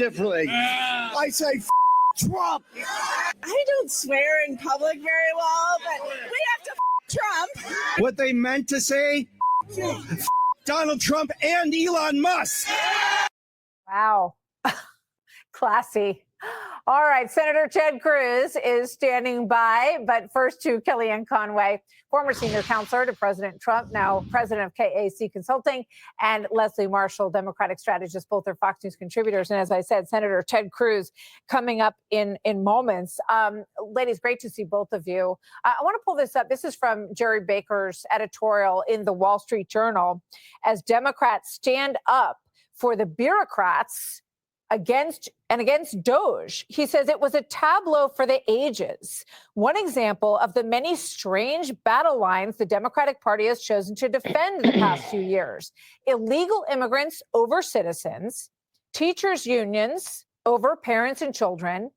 differently. I say Trump. I don't swear in public very well, but we have to Trump. What they meant to say, Donald Trump and Elon Musk. Wow. Classy. All right. Senator Ted Cruz is standing by. But first to Kellyanne Conway, former senior counselor to President Trump, now president of KAC Consulting, and Leslie Marshall, Democratic strategist. Both are Fox News contributors. And as I said, Senator Ted Cruz coming up in moments. Ladies, great to see both of you. I want to pull this up. This is from Jerry Baker's editorial in the Wall Street Journal. As Democrats stand up for the bureaucrats against DOJ. He says it was a tableau for the ages. One example of the many strange battle lines the Democratic Party has chosen to defend the past few years. Illegal immigrants over citizens, teachers' unions over parents and children,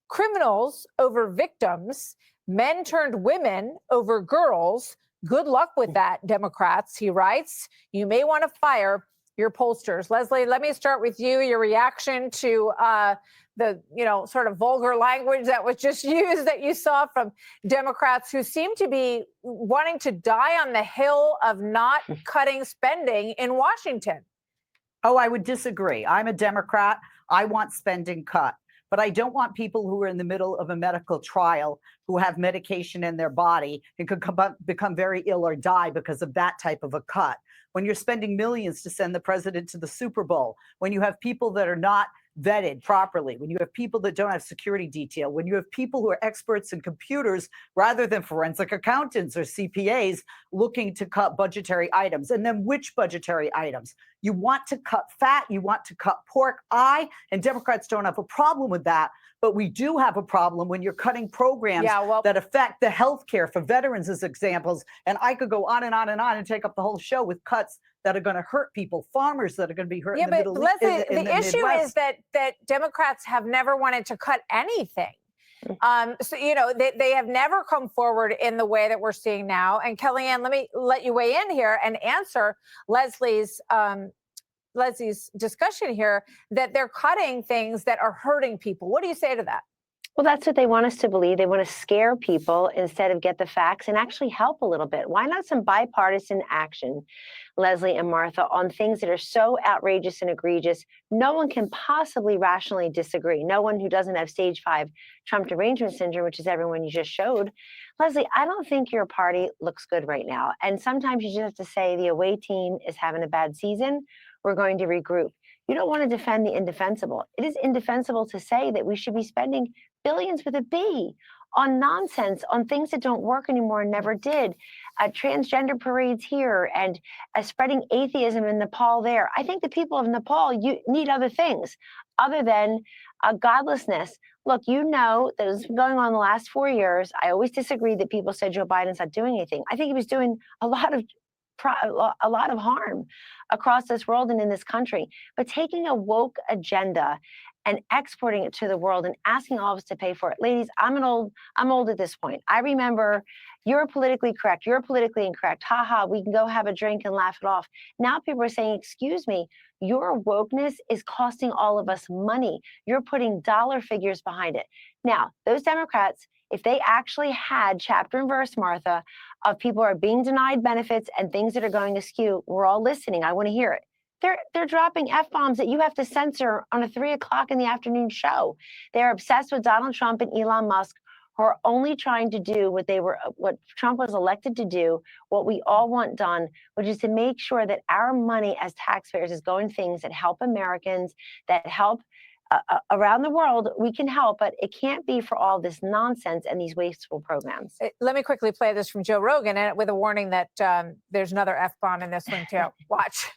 criminals over victims, men turned women over girls. Good luck with that, Democrats, he writes. You may want to fire your pollsters. Leslie, let me start with you. Your reaction to the, sort of vulgar language that was just used that you saw from Democrats who seem to be wanting to die on the hill of not cutting spending in Washington. Oh, I would disagree. I'm a Democrat. I want spending cut. But I don't want people who are in the middle of a medical trial who have medication in their body and could become very ill or die because of that type of a cut. When you're spending millions to send the president to the Super Bowl, when you have people that are not vetted properly, when you have people that don't have security detail, when you have people who are experts in computers rather than forensic accountants or CPAs looking to cut budgetary items. And then which budgetary items? You want to cut fat, you want to cut pork. And Democrats don't have a problem with that, but we do have a problem when you're cutting programs that affect the health care for veterans as examples. And I could go on and on and on and take up the whole show with cuts that are going to hurt people, farmers that are going to be hurt in the Middle East. Leslie, the issue is that Democrats have never wanted to cut anything. They have never come forward in the way that we're seeing now. And Kellyanne, let me let you weigh in here and answer Leslie's discussion here that they're cutting things that are hurting people. What do you say to that? Well, that's what they want us to believe. They want to scare people instead of get the facts and actually help a little bit. Why not some bipartisan action, Leslie and Martha, on things that are so outrageous and egregious, no one can possibly rationally disagree. No one who doesn't have stage 5 Trump derangement syndrome, which is everyone you just showed. Leslie, I don't think your party looks good right now. And sometimes you just have to say the away team is having a bad season. We're going to regroup. You don't want to defend the indefensible. It is indefensible to say that we should be spending billions with a B on nonsense, on things that don't work anymore and never did. Transgender parades here and spreading atheism in Nepal there. I think the people of Nepal need other things other than godlessness. Look, that has been going on the last 4 years. I always disagree that people said Joe Biden's not doing anything. I think he was doing a lot of harm across this world and in this country. But taking a woke agenda and exporting it to the world and asking all of us to pay for it. Ladies, I'm old at this point. I remember you're politically correct, you're politically incorrect. Ha ha, we can go have a drink and laugh it off. Now people are saying, excuse me, your wokeness is costing all of us money. You're putting dollar figures behind it. Now, those Democrats, if they actually had chapter and verse, Martha, of people are being denied benefits and things that are going askew, we're all listening. I want to hear it. They're dropping F-bombs that you have to censor on a 3:00 in the afternoon show. They're obsessed with Donald Trump and Elon Musk, who are only trying to do what Trump was elected to do, what we all want done, which is to make sure that our money as taxpayers is going things that help Americans, that help around the world. We can help, but it can't be for all this nonsense and these wasteful programs. Let me quickly play this from Joe Rogan, and with a warning that there's another F-bomb in this one too. Watch.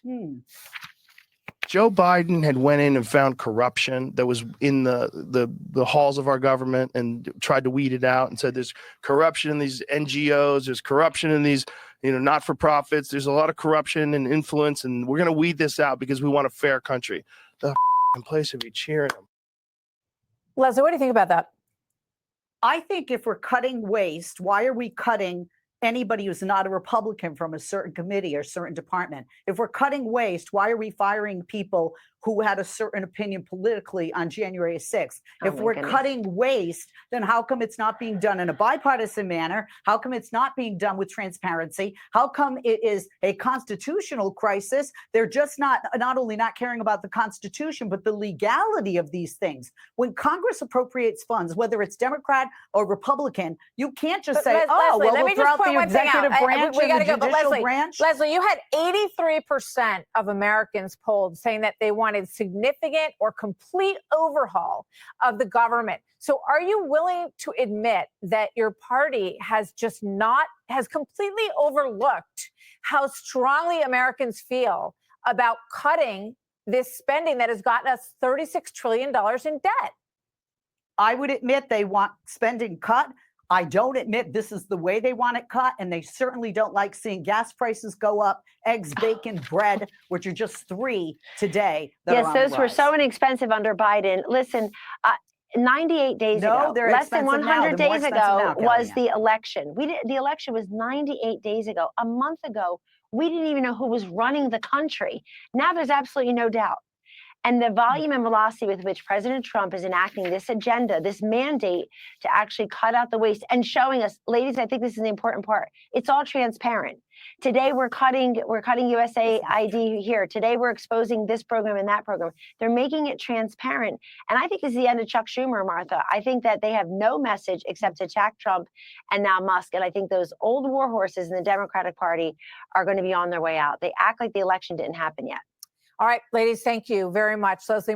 Joe Biden had went in and found corruption that was in the halls of our government and tried to weed it out and said there's corruption in these NGOs, there's corruption in these not-for-profits, there's a lot of corruption and influence, and we're going to weed this out because we want a fair country. The place to be cheering him. Leslie, what do you think about that? I think if we're cutting waste, why are we cutting anybody who's not a Republican from a certain committee or certain department. If we're cutting waste, why are we firing people who had a certain opinion politically on January 6th? If we're cutting waste, then how come it's not being done in a bipartisan manner? How come it's not being done with transparency? How come it is a constitutional crisis? They're just not only not caring about the Constitution, but the legality of these things. When Congress appropriates funds, whether it's Democrat or Republican, you can't just say, Leslie, well, we'll throw out the executive branch we and the gotta go, judicial branch. Leslie, you had 83% of Americans polled saying that they wanted significant or complete overhaul of the government. So are you willing to admit that your party has completely overlooked how strongly Americans feel about cutting this spending that has gotten us $36 trillion in debt? I would admit they want spending cut. I don't admit this is the way they want it cut, and they certainly don't like seeing gas prices go up, eggs, bacon, bread, which are just 3 today. Yes, those were so inexpensive under Biden. Listen, 98 days ago, less than 100 days ago, was the election. The election was 98 days ago. A month ago, we didn't even know who was running the country. Now there's absolutely no doubt. And the volume and velocity with which President Trump is enacting this agenda, this mandate to actually cut out the waste and showing us, ladies, I think this is the important part. It's all transparent. Today we're cutting USAID here. Today we're exposing this program and that program. They're making it transparent. And I think this is the end of Chuck Schumer, Martha. I think that they have no message except to attack Trump and now Musk. And I think those old war horses in the Democratic Party are going to be on their way out. They act like the election didn't happen yet. All right, ladies, thank you very much. Leslie